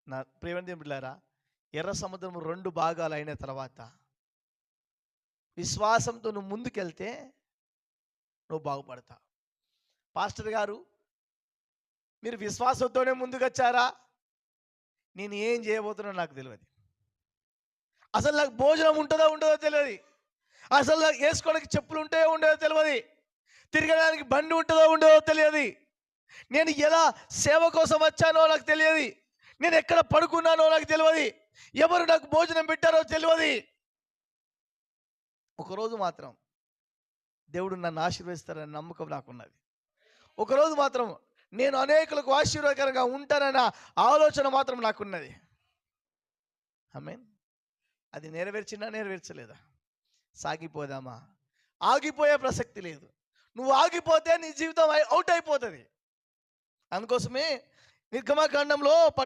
నా ప్రియమైన దేవులారా, ఎర్ర సముద్రం 2 భాగాలు అయిన తర్వాత విశ్వాసంతో నువ్వు ముందుకెళ్తే నువ్వు బాగుపడతావు. పాస్టర్ గారు, మీరు విశ్వాసంతోనే ముందుకొచ్చారా? నేను ఏం చేయబోతున్నా నాకు తెలియదు. అసలు నాకు భోజనం ఉంటుందో ఉండదో తెలియదు. అసలు నాకు వేసుకోవడానికి చెప్పులు ఉంటాయో ఉండదో తెలియదు. తిరగడానికి బండి ఉంటుందో ఉండదో తెలియదు. నేను ఎలా సేవ కోసం వచ్చానో నాకు తెలియదు. నేను ఎక్కడ పడుకున్నానో నాకు తెలియదు. ఎవరు నాకు భోజనం పెట్టారో తెలియదు. ఒకరోజు మాత్రం దేవుడు నన్ను ఆశీర్వదిస్తారని నమ్మకం నాకున్నది. ఒకరోజు మాత్రం నేను అనేకులకు ఆశీర్వాదకరంగా ఉంటానన్న ఆలోచన మాత్రం నాకున్నది. ఆమేన్. అది నెరవేర్చలేదా? సాగిపోదామా? ఆగిపోయే ప్రసక్తి లేదు. నువ్వు ఆగిపోతే నీ జీవితం అవుట్ అయిపోతుంది. అందుకోసమే నిర్గమకాండంలో